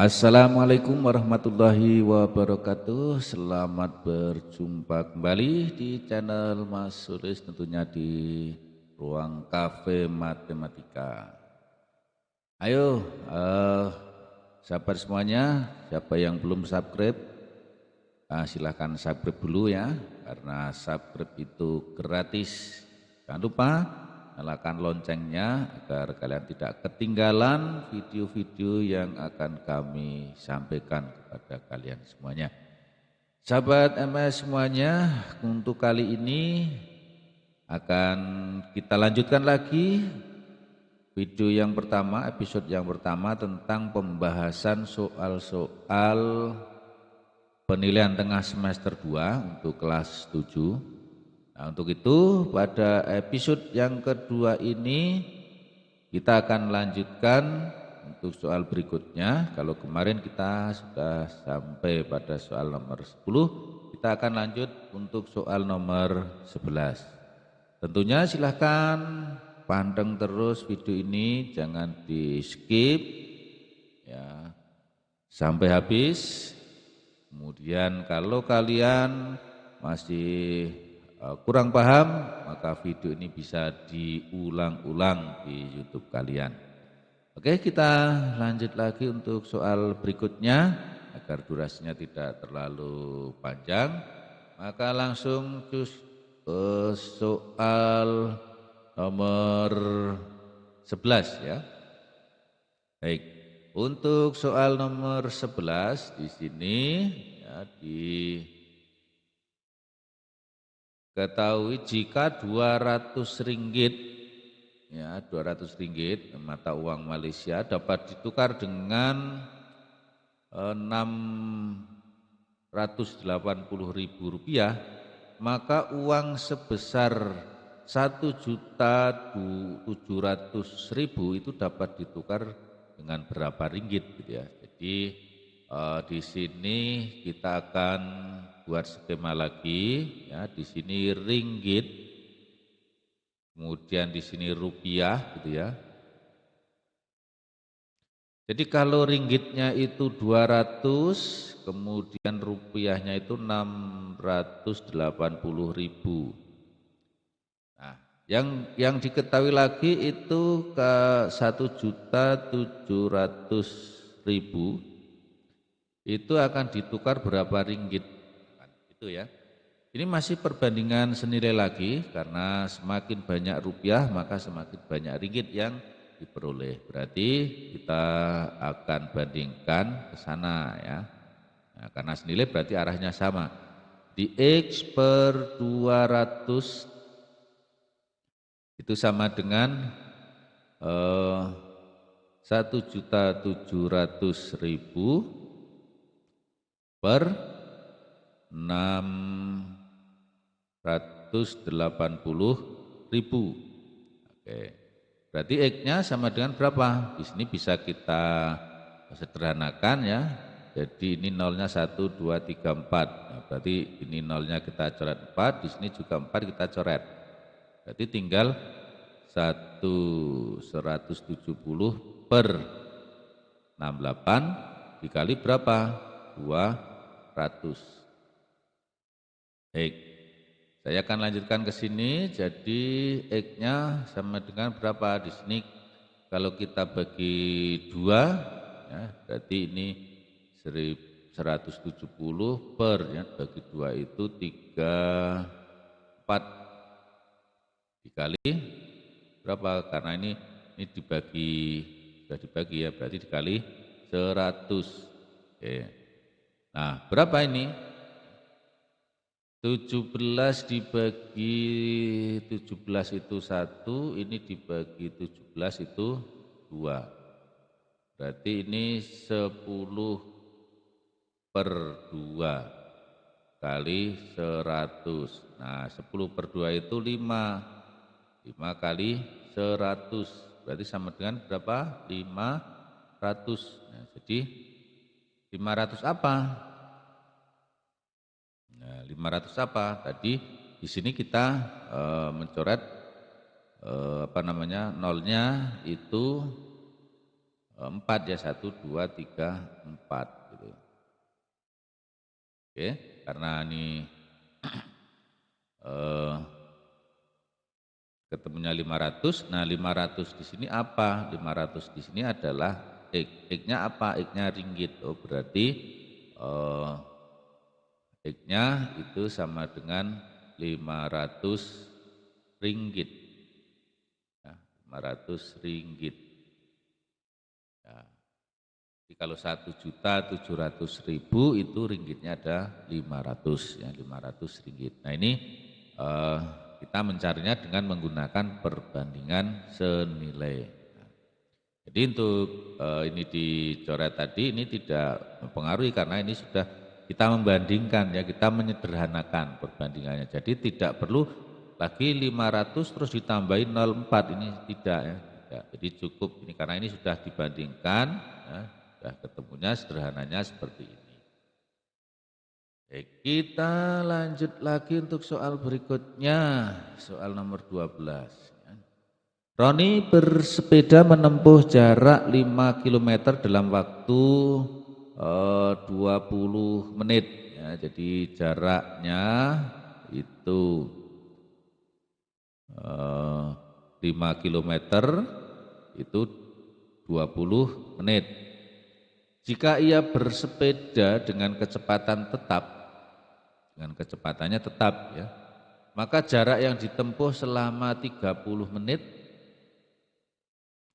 Assalamualaikum warahmatullahi wabarakatuh. Selamat berjumpa kembali di channel Mas Sulis, tentunya di ruang kafe matematika. Ayo, sahabat semuanya, siapa yang belum subscribe, silahkan subscribe dulu ya, karena subscribe itu gratis. Jangan lupa nyalakan loncengnya agar kalian tidak ketinggalan video-video yang akan kami sampaikan kepada kalian semuanya. Sahabat MS semuanya, untuk kali ini akan kita lanjutkan lagi video yang pertama, episode yang pertama tentang pembahasan soal-soal penilaian tengah semester 2 untuk kelas 7. Nah, untuk itu pada episode yang kedua ini kita akan lanjutkan untuk soal berikutnya. Kalau kemarin kita sudah sampai pada soal nomor 10, kita akan lanjut untuk soal nomor 11. Tentunya silahkan pandang terus video ini, jangan di skip ya, sampai habis. Kemudian kalau kalian masih kurang paham, maka video ini bisa diulang-ulang di YouTube kalian. Oke, kita lanjut lagi untuk soal berikutnya agar durasinya tidak terlalu panjang. Maka langsung ke soal nomor 11 ya. Baik, untuk soal nomor 11 di sini ya, ketahui jika 200 ringgit ya, 200 ringgit mata uang Malaysia dapat ditukar dengan 680.000 rupiah, maka uang sebesar 1.700.000 itu dapat ditukar dengan berapa ringgit gitu ya. Jadi di sini kita akan buat skema lagi ya, di sini ringgit, kemudian di sini rupiah gitu ya. Jadi kalau ringgitnya itu 200, kemudian rupiahnya itu 680.000. Nah, yang diketahui lagi itu ke 1.700.000 itu akan ditukar berapa ringgit, itu ya. Ini masih perbandingan senilai lagi, karena semakin banyak rupiah maka semakin banyak ringgit yang diperoleh. Berarti kita akan bandingkan ke sana ya. Nah, karena senilai berarti arahnya sama. Di X per 200 itu sama dengan 1.700.000 per 680.000. Oke. Berarti X-nya sama dengan berapa? Di sini bisa kita sederhanakan ya. Jadi ini nolnya 1, 2, 3, 4. Nah, berarti ini nolnya kita coret 4, di sini juga 4 kita coret. Berarti tinggal 170 per 68 dikali berapa? 200. Baik, saya akan lanjutkan ke sini. Jadi X-nya sama dengan berapa? Di sini kalau kita bagi 2, ya, berarti ini 170 per ya, bagi 2 itu 34 dikali berapa? Karena ini dibagi, sudah dibagi ya, berarti dikali 100. Oke. Nah, berapa ini? 17 dibagi 17 itu 1, ini dibagi 17 itu 2. Berarti ini 10 per 2 kali 100. Nah, 10 per 2 itu 5. 5 kali 100. Berarti sama dengan berapa? 500. Nah, jadi 500 apa? Nah, 500 apa? Tadi di sini kita mencoret nolnya itu 4 ya, 1, 2, 3, 4 gitu. Oke, karena ini ketemunya 500. Nah, 500 di sini apa? 500 di sini adalah X-nya apa? X-nya ringgit. Oh, berarti X-nya itu sama dengan 500 ringgit. Ya, 500 ringgit. Ya. Jadi kalau 1.700.000 itu ringgitnya ada 500 ya, 500 ringgit. Nah, ini kita mencarinya dengan menggunakan perbandingan senilai. Jadi untuk ini dicoret tadi ini tidak mempengaruhi karena ini sudah kita membandingkan ya, kita menyederhanakan perbandingannya. Jadi tidak perlu lagi 500 terus ditambahin 0,4, ini tidak ya. Tidak. Jadi cukup ini karena ini sudah dibandingkan ya, sudah ketemunya sederhananya seperti ini. Oke, kita lanjut lagi untuk soal berikutnya, soal nomor 12. Roni bersepeda menempuh jarak 5 km dalam waktu 20 menit. Ya, jadi jaraknya itu 5 km itu 20 menit. Jika ia bersepeda dengan kecepatan tetap, dengan kecepatannya tetap ya, maka jarak yang ditempuh selama 30 menit,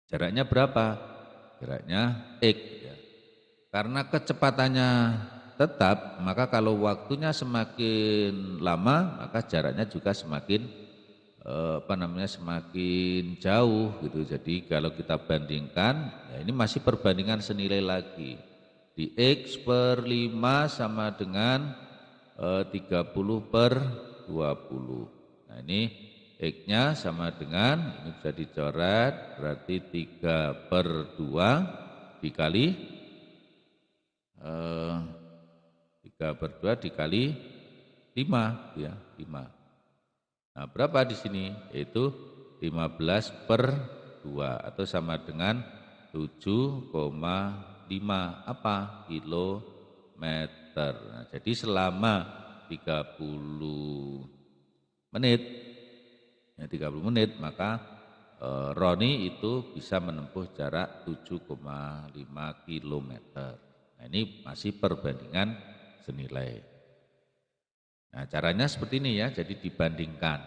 jaraknya berapa? Jaraknya X ya. Karena kecepatannya tetap, maka kalau waktunya semakin lama, maka jaraknya juga semakin semakin jauh gitu. Jadi kalau kita bandingkan, ya ini masih perbandingan senilai lagi. Di X per 5 sama dengan 30/20. Nah, ini X-nya sama dengan, ini bisa dicoret, berarti 3/2 dikali 3/2 dikali 5 ya, 5. Nah, berapa di sini? Yaitu 15/2 atau sama dengan 7,5 apa? Kilometer. Nah, jadi selama 30 menit, ya 30 menit, maka Roni itu bisa menempuh jarak 7,5 kilometer. Nah, ini masih perbandingan senilai. Nah, caranya seperti ini ya, jadi dibandingkan.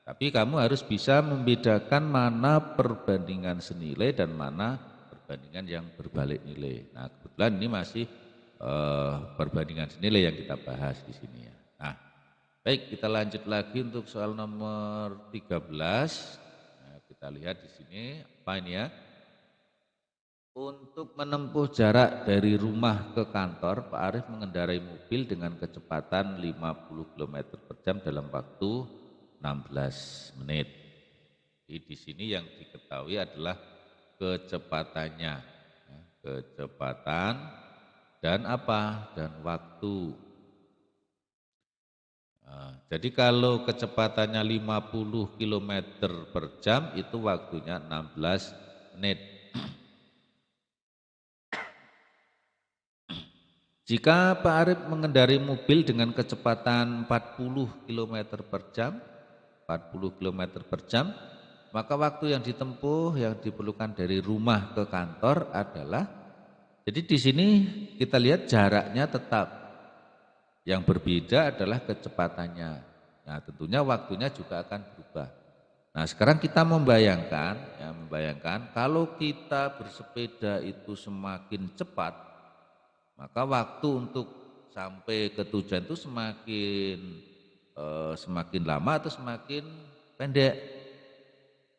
Tapi kamu harus bisa membedakan mana perbandingan senilai dan mana perbandingan yang berbalik nilai. Nah, kebetulan ini masih perbandingan senilai yang kita bahas di sini ya. Nah, baik, kita lanjut lagi untuk soal nomor 13. Nah, kita lihat di sini apa ini ya? Untuk menempuh jarak dari rumah ke kantor, Pak Arief mengendarai mobil dengan kecepatan 50 km per jam dalam waktu 16 menit. Jadi di sini yang diketahui adalah kecepatannya, ya, kecepatan dan apa? Dan waktu. Nah, jadi kalau kecepatannya 50 km per jam itu waktunya 16 menit. Jika Pak Arief mengendarai mobil dengan kecepatan 40 km per jam, 40 km per jam, maka waktu yang ditempuh yang diperlukan dari rumah ke kantor adalah, jadi di sini kita lihat jaraknya tetap, yang berbeda adalah kecepatannya. Nah, tentunya waktunya juga akan berubah. Nah, sekarang kita membayangkan kalau kita bersepeda itu semakin cepat, maka waktu untuk sampai ke tujuan itu semakin lama atau semakin pendek.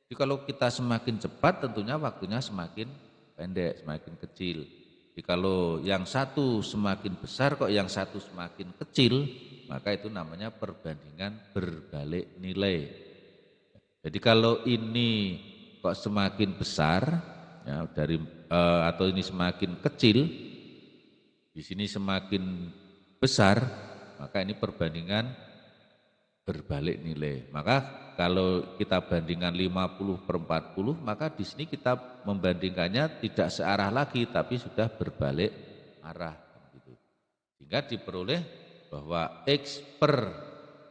Jadi kalau kita semakin cepat tentunya waktunya semakin pendek, semakin kecil. Jadi kalau yang satu semakin besar kok yang satu semakin kecil, maka itu namanya perbandingan berbalik nilai. Jadi kalau ini kok semakin besar ya, atau ini semakin kecil, di sini semakin besar, maka ini perbandingan berbalik nilai. Maka kalau kita bandingkan 50/40, maka di sini kita membandingkannya tidak searah lagi, tapi sudah berbalik arah. Gitu. Sehingga diperoleh bahwa X per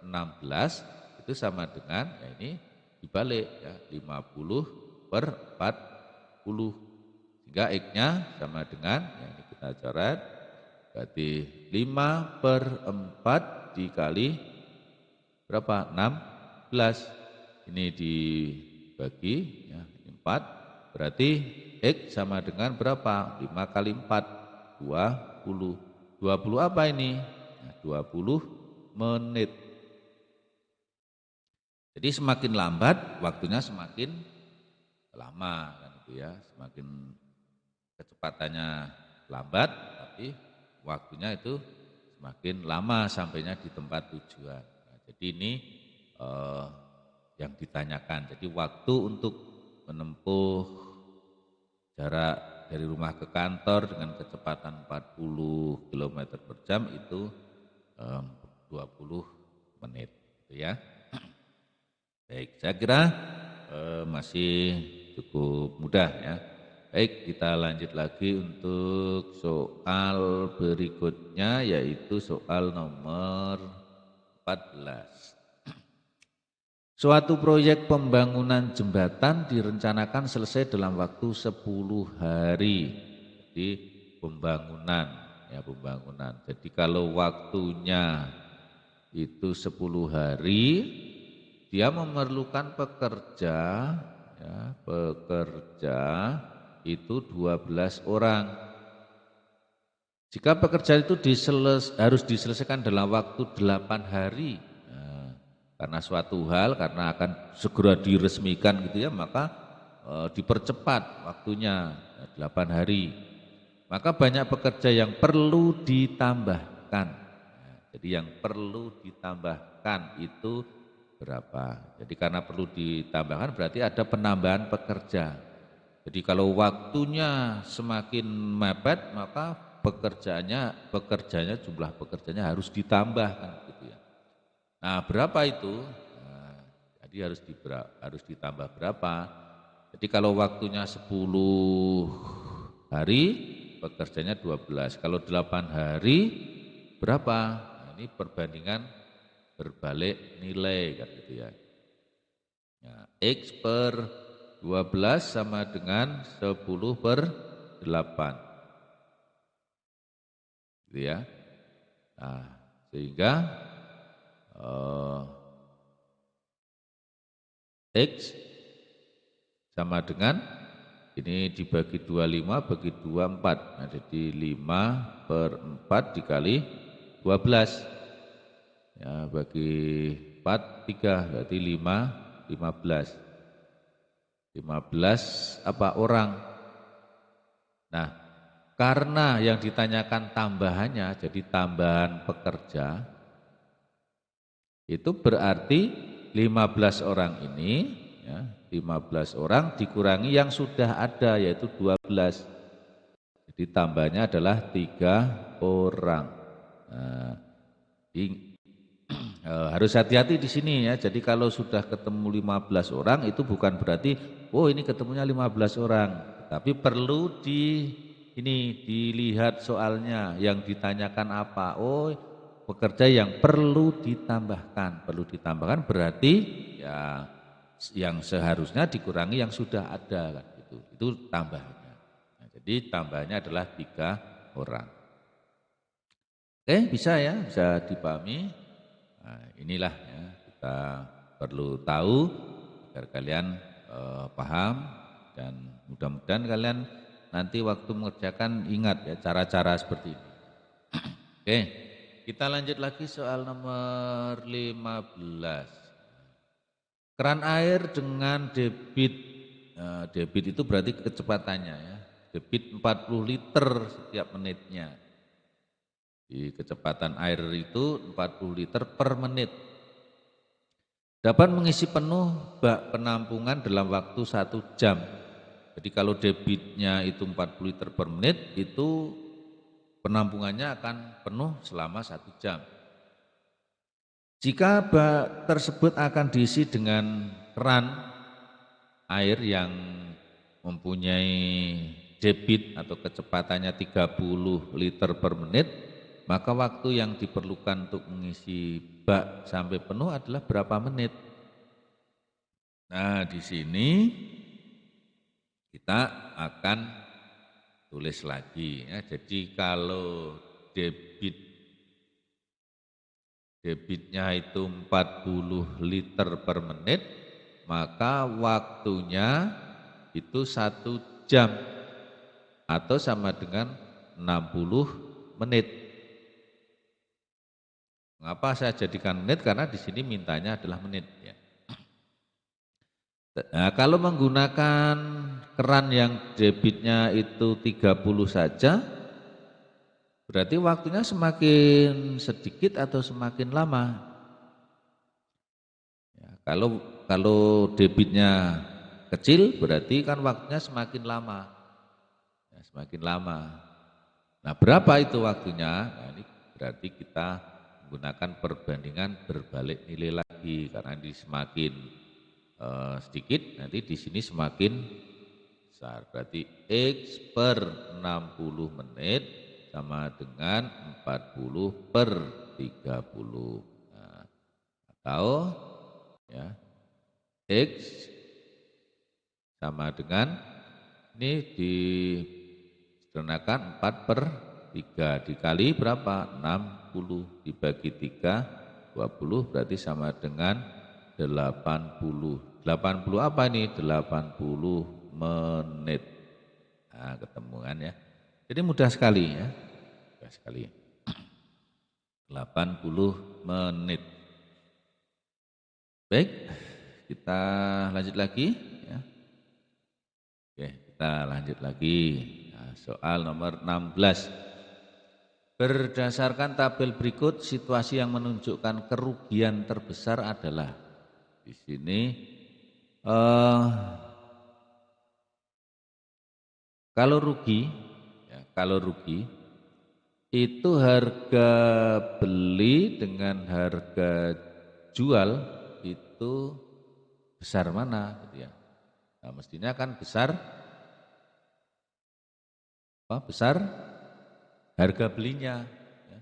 16 itu sama dengan, ya ini dibalik ya, 50/40. Sehingga X-nya sama dengan, ya ini kita coret, berarti 5/4 dikali berapa? 16. Ini dibagi ya, 4. Berarti X sama dengan berapa? 5 kali 4, 20. 20 apa ini? Nah, 20 menit. Jadi semakin lambat waktunya semakin lama kan itu ya. Semakin kecepatannya lambat tapi waktunya itu semakin lama sampainya di tempat tujuan. Nah, jadi ini yang ditanyakan. Jadi waktu untuk menempuh jarak dari rumah ke kantor dengan kecepatan 40 km per jam itu 20 menit. Gitu ya. Baik, saya kira masih cukup mudah ya. Baik, kita lanjut lagi untuk soal berikutnya yaitu soal nomor 14. Suatu proyek pembangunan jembatan direncanakan selesai dalam waktu 10 hari. Jadi pembangunan ya, pembangunan. Jadi kalau waktunya itu 10 hari, dia memerlukan pekerja ya, pekerja itu 12 orang. Jika pekerjaan itu harus diselesaikan dalam waktu 8 hari, karena suatu hal, karena akan segera diresmikan gitu ya, maka dipercepat waktunya 8 hari. Maka banyak pekerja yang perlu ditambahkan. Jadi yang perlu ditambahkan itu berapa? Jadi karena perlu ditambahkan berarti ada penambahan pekerja. Jadi kalau waktunya semakin mepet, maka pekerjanya jumlah pekerjanya harus ditambahkan gitu ya. Nah, berapa itu? Nah, jadi harus ditambah berapa? Jadi kalau waktunya 10 hari, pekerjanya 12. Kalau 8 hari, berapa? Nah, ini perbandingan berbalik nilai kan gitu ya. Nah, X per 12 sama dengan 10/8. Gitu ya. Nah, sehingga X sama dengan ini dibagi 25 bagi 24. Nah, jadi 5/4 dikali 12. Ya, bagi 4 3 berarti 15. 15 apa orang? Nah, karena yang ditanyakan tambahannya jadi tambahan pekerja, itu berarti 15 orang ini ya, 15 orang dikurangi yang sudah ada yaitu 12. Jadi tambahnya adalah 3 orang. Nah, harus hati-hati di sini ya. Jadi kalau sudah ketemu 15 orang itu bukan berarti oh ini ketemunya 15 orang, tapi perlu dilihat soalnya yang ditanyakan apa. Oh, pekerja yang perlu ditambahkan berarti ya yang seharusnya dikurangi yang sudah ada kan gitu. Itu tambahnya. Nah, jadi tambahnya adalah 3 orang. Oke, bisa ya, bisa dipahami. Nah, inilah ya, kita perlu tahu agar kalian paham dan mudah-mudahan kalian nanti waktu mengerjakan ingat ya cara-cara seperti ini. Oke. Kita lanjut lagi soal nomor 15. Keran air dengan debit, debit itu berarti kecepatannya ya. Debit 40 liter setiap menitnya. Di kecepatan air itu 40 liter per menit. Dapat mengisi penuh bak penampungan dalam waktu 1 jam. Jadi kalau debitnya itu 40 liter per menit, itu penampungannya akan penuh selama 1 jam. Jika bak tersebut akan diisi dengan keran air yang mempunyai debit atau kecepatannya 30 liter per menit, maka waktu yang diperlukan untuk mengisi bak sampai penuh adalah berapa menit. Nah, di sini kita akan tulis lagi ya. Jadi kalau debitnya itu 40 liter per menit, maka waktunya itu 1 jam atau sama dengan 60 menit. Mengapa saya jadikan menit? Karena di sini mintanya adalah menit ya. Nah, kalau menggunakan keran yang debitnya itu 30 saja, berarti waktunya semakin sedikit atau semakin lama? Ya, kalau debitnya kecil, berarti kan waktunya semakin lama. Ya, semakin lama. Nah, berapa itu waktunya? Nah, ini berarti kita menggunakan perbandingan berbalik nilai lagi, karena ini semakin sedikit, nanti di sini semakin besar. Berarti X per 60 menit sama dengan 40 per 30. Nah, atau ya, X sama dengan, ini disederhanakan 4 per 3 dikali berapa? 60 dibagi 3, 20 berarti sama dengan 80. 80 apa ini? 80 menit. Nah, ketemu kan ya. Jadi mudah sekali ya. Mudah sekali. 80 menit. Baik, kita lanjut lagi ya. Oke, kita lanjut lagi. Nah, soal nomor 16. Berdasarkan tabel berikut, situasi yang menunjukkan kerugian terbesar adalah di sini kalau rugi, ya, kalau rugi itu harga beli dengan harga jual itu besar mana, gitu ya. Nah, mestinya kan besar, besar harga belinya. Ya.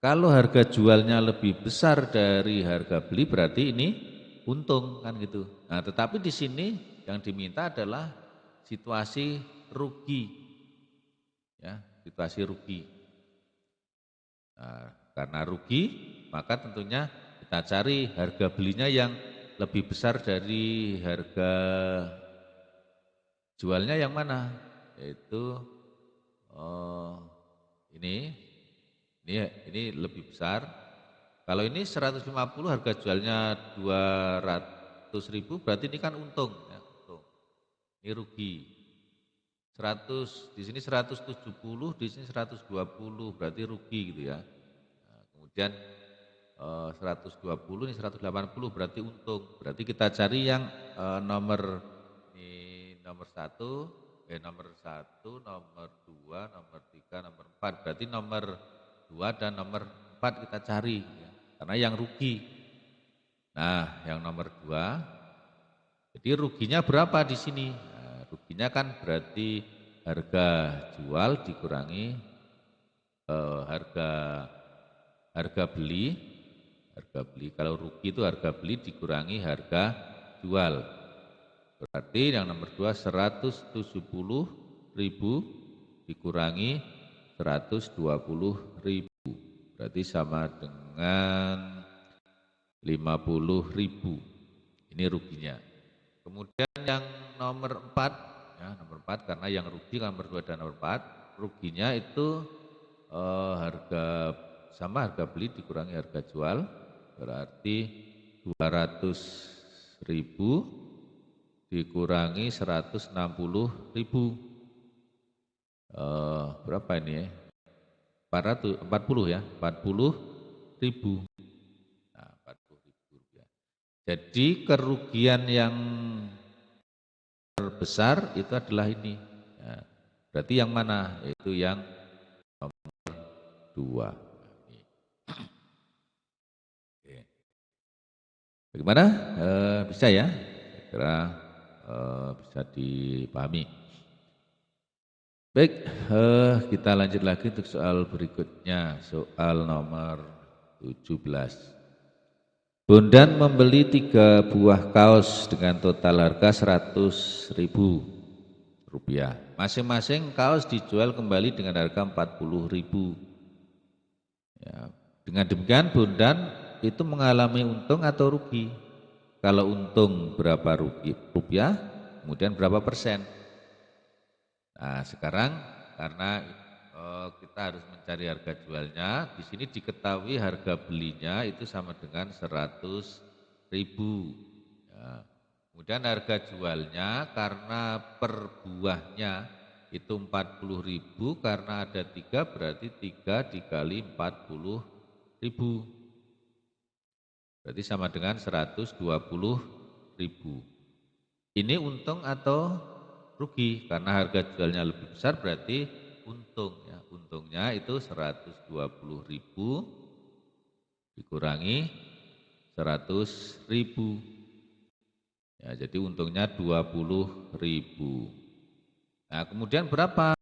Kalau harga jualnya lebih besar dari harga beli berarti ini untung kan gitu. Nah, tetapi di sini yang diminta adalah situasi rugi, ya, situasi rugi. Nah, karena rugi, maka tentunya kita cari harga belinya yang lebih besar dari harga jualnya yang mana? Yaitu ini, ini lebih besar. Kalau ini 150 harga jualnya 200.000 berarti ini kan untung, ya, untung. Ini rugi. 100 di sini 170, di sini 120 berarti rugi gitu ya. Nah, kemudian 120 ini 180 berarti untung. Berarti kita cari yang nomor ini nomor 1, nomor 1, nomor 2, nomor 3, nomor 4. Berarti nomor 2 dan nomor 4 kita cari ya. Karena yang rugi. Nah, yang nomor 2. Jadi ruginya berapa di sini? Nah, ruginya kan berarti harga jual dikurangi harga harga beli. Harga beli, kalau rugi itu harga beli dikurangi harga jual. Berarti yang nomor 2 170.000 dikurangi 120.000. Berarti sama dengan 50.000. Ini ruginya. Kemudian yang nomor 4, ya, nomor 4 karena yang rugi nomor 2 dan nomor 4, ruginya itu harga sama harga beli dikurangi harga jual, berarti 200.000 dikurangi 160.000. Berapa ini ya? 40 ya, 40.000. Nah, 40.000 rupiah. Jadi kerugian yang terbesar itu adalah ini. Ya, berarti yang mana? Yaitu yang nomor 2. Bagaimana? Bisa ya? Saya kira bisa dipahami. Baik, kita lanjut lagi untuk soal berikutnya, soal nomor 17. Bondan membeli 3 buah kaos dengan total harga 100.000 rupiah. Masing-masing kaos dijual kembali dengan harga 40.000. Ya, dengan demikian Bondan itu mengalami untung atau rugi? Kalau untung berapa rupiah, kemudian berapa persen? Nah, sekarang karena kita harus mencari harga jualnya, di sini diketahui harga belinya itu sama dengan 100.000. Ya. Kemudian harga jualnya karena per buahnya itu 40.000, karena ada 3 berarti 3 dikali 40.000. Berarti sama dengan 120.000. Ini untung atau rugi? Karena harga jualnya lebih besar berarti untung ya. Untungnya itu 120.000 dikurangi 100.000. Ya, jadi untungnya 20.000. Nah, kemudian berapa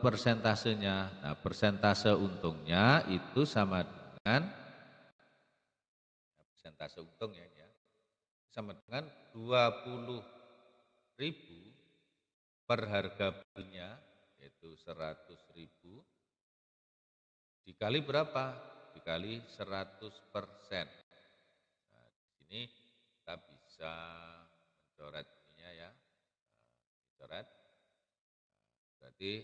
persentasenya? Nah, persentase untungnya itu sama dengan persentase untung ya, sama dengan 20.000 per harga belinya, yaitu 100.000, dikali berapa? Dikali 100%. Nah, di sini kita bisa mencoret ininya ya, coret. Berarti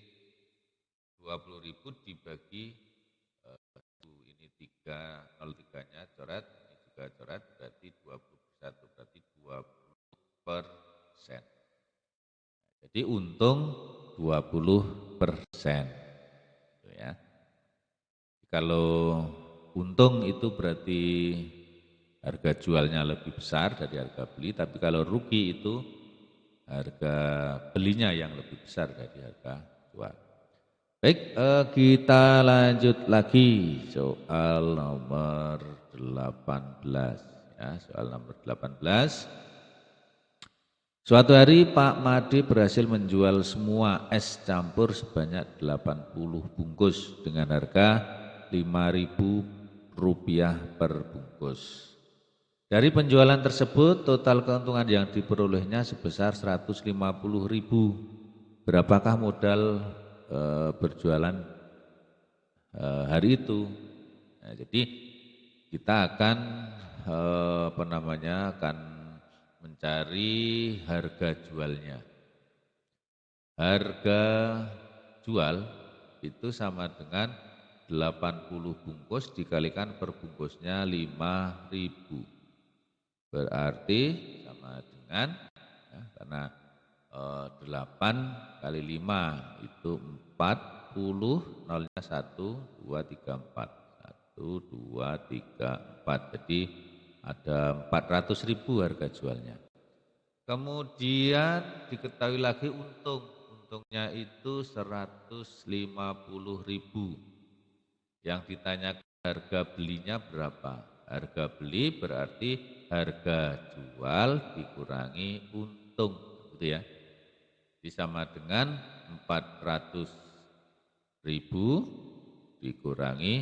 20.000 dibagi ini 3nya coret, ini juga coret, berarti 21, berarti 20%. Jadi untung 20%. Gitu ya. Kalau untung itu berarti harga jualnya lebih besar dari harga beli, tapi kalau rugi itu harga belinya yang lebih besar dari harga jual. Baik, kita lanjut lagi soal nomor 18 ya, soal nomor 18. Suatu hari Pak Made berhasil menjual semua es campur sebanyak 80 bungkus dengan harga Rp5.000 per bungkus. Dari penjualan tersebut total keuntungan yang diperolehnya sebesar Rp150.000. Berapakah modal berjualan hari itu? Nah, jadi kita akan akan mencari harga jualnya. Harga jual itu sama dengan 80 bungkus dikalikan per bungkusnya 5.000. Berarti sama dengan ya, karena 8 kali 5 itu 40, nolnya 1, 2, 3, 4. 1, 2, 3, 4. Jadi ada 400.000 harga jualnya. Kemudian diketahui lagi untungnya itu 150.000. Yang ditanyakan harga belinya berapa? Harga beli berarti harga jual dikurangi untung, gitu ya. Jadi sama dengan 400.000 dikurangi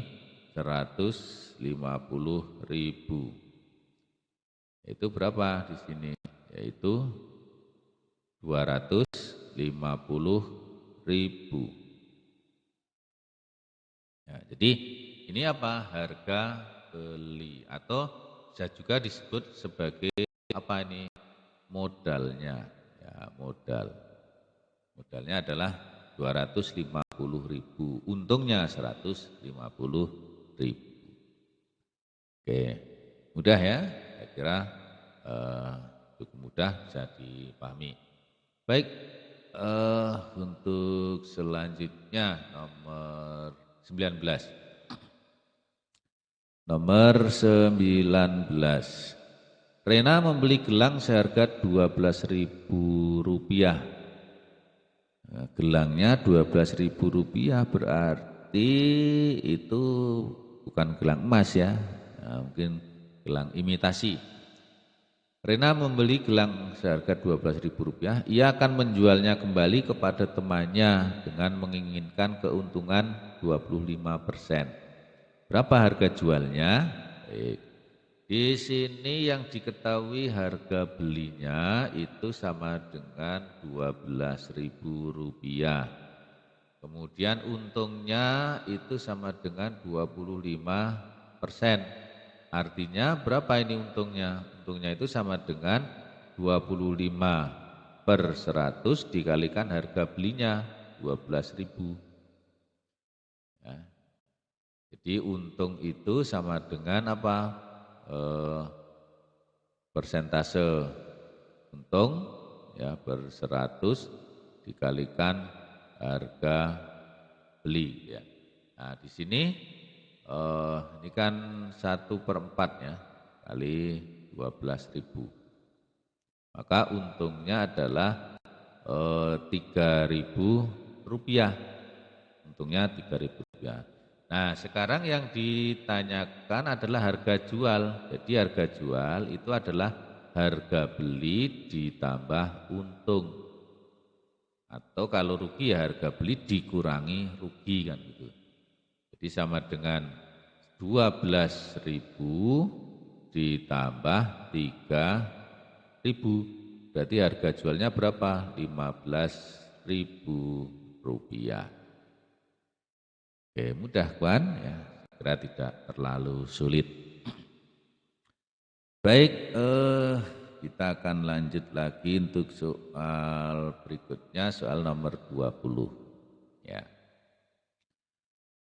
150.000. Itu berapa di sini? Yaitu 250.000. Ya, jadi ini apa? Harga beli atau bisa juga disebut sebagai apa ini? Modalnya. Ya, modal. Modalnya adalah 250.000. Untungnya 150.000. Oke, mudah ya? Saya kira cukup mudah, bisa dipahami. Baik, untuk selanjutnya nomor 19. Nomor 19. Rena membeli gelang seharga Rp12.000. Nah, gelangnya Rp12.000 berarti itu bukan gelang emas ya, nah, mungkin gelang imitasi. Rena membeli gelang seharga Rp12.000. Ia akan menjualnya kembali kepada temannya dengan menginginkan keuntungan 25%. Berapa harga jualnya? Baik. Di sini yang diketahui harga belinya itu sama dengan Rp12.000. Kemudian untungnya itu sama dengan 25%. Artinya berapa ini untungnya? Untungnya itu sama dengan 25/100 dikalikan harga belinya 12.000. Ya. Jadi untung itu sama dengan apa? Persentase untung ya per 100 dikalikan harga beli ya. Nah, di sini ini kan 1/4 ya kali 12.000. Maka untungnya adalah Rp3.000. Untungnya Rp3.000. Nah, sekarang yang ditanyakan adalah harga jual. Jadi harga jual itu adalah harga beli ditambah untung. Atau kalau rugi ya harga beli dikurangi rugi kan gitu. Jadi sama dengan 12.000 ditambah 3.000. Berarti harga jualnya berapa? Rp15.000. Oke, mudah kawan ya. Kira tidak terlalu sulit. Baik, kita akan lanjut lagi untuk soal berikutnya, soal nomor 20 ya.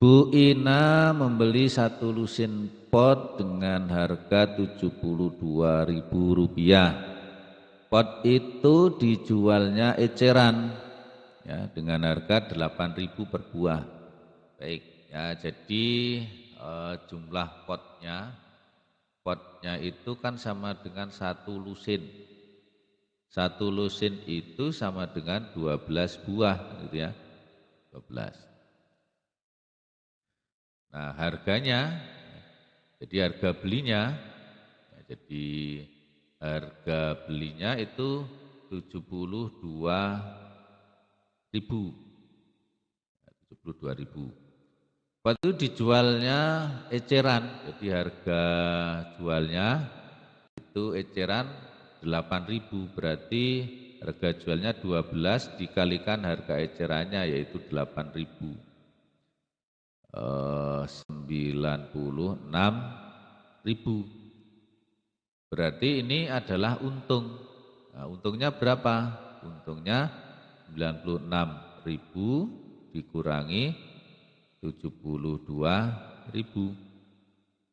Bu Ina membeli satu lusin pot dengan harga Rp72.000. Pot itu dijualnya eceran ya dengan harga Rp8.000 per buah. Baik, ya jadi jumlah potnya itu kan sama dengan satu lusin. Satu lusin itu sama dengan 12 buah gitu ya. 12. Nah, harganya jadi harga belinya ya, jadi harga belinya itu 72.000. 72.000. Pot itu dijualnya eceran, jadi harga jualnya itu eceran 8.000, berarti harga jualnya 12 dikalikan harga ecerannya yaitu 8.000. 96.000. Berarti ini adalah untung. Nah, untungnya berapa? Untungnya 96.000 dikurangi 72.000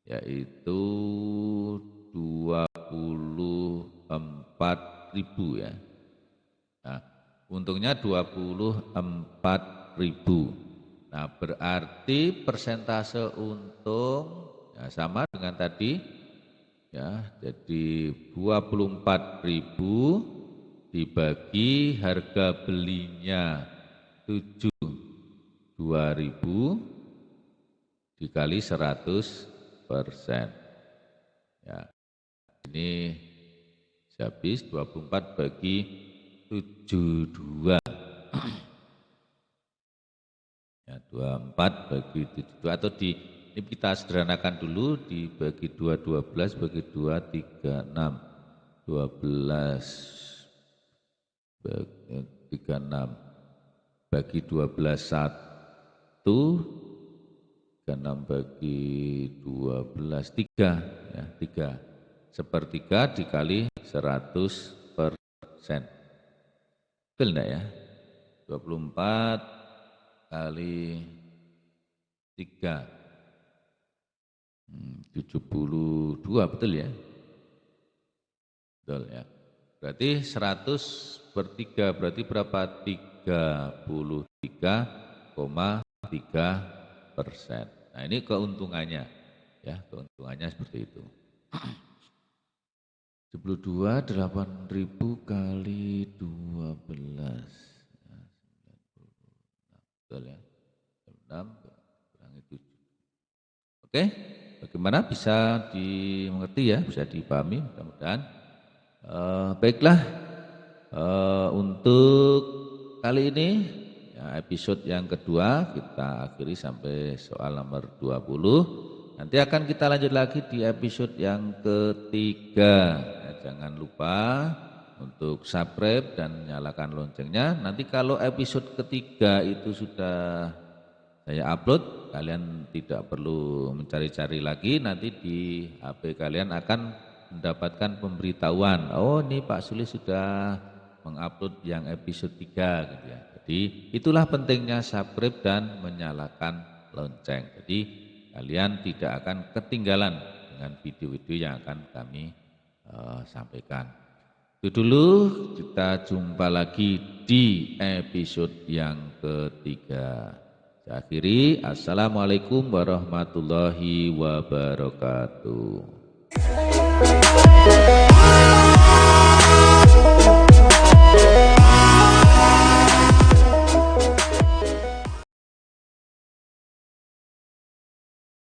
yaitu 24.000 ya. Nah, untungnya 24.000. Nah, berarti persentase untung ya sama dengan tadi ya. Jadi 24.000 dibagi harga belinya 2.000 dikali 100%. Ya. Ini habis 24 bagi 72. Ya, 24 bagi 72 atau ini kita sederhanakan dulu, dibagi 2 12 bagi 2 36. 12 bagi 36 bagi 12 1 36 bagi 12 3 ya, 3 sepertiga dikali 100%. Betul enggak ya? 24 kali 3 72, betul ya? Betul ya. Berarti 100/3 berarti berapa? 33,3%. Nah, ini keuntungannya ya, keuntungannya seperti itu. 72 8.000 kali 12. Nah, 96. Betul ya. 6 kurangi 7. Oke, bagaimana bisa dimengerti ya, bisa dipahami mudah-mudahan. Baiklah, untuk kali ini ya, episode yang kedua kita akhiri sampai soal nomor 20. Nanti akan kita lanjut lagi di episode yang ketiga. Ya, jangan lupa untuk subscribe dan nyalakan loncengnya. Nanti kalau episode ketiga itu sudah saya upload, kalian tidak perlu mencari-cari lagi. Nanti di HP kalian akan mendapatkan pemberitahuan. Oh, ini Pak Sulis sudah mengupload yang episode 3 gitu ya. Jadi itulah pentingnya subscribe dan menyalakan lonceng. Jadi kalian tidak akan ketinggalan dengan video-video yang akan kami sampaikan. Itu dulu, kita jumpa lagi di episode yang ketiga. Saya akhiri, assalamualaikum warahmatullahi wabarakatuh.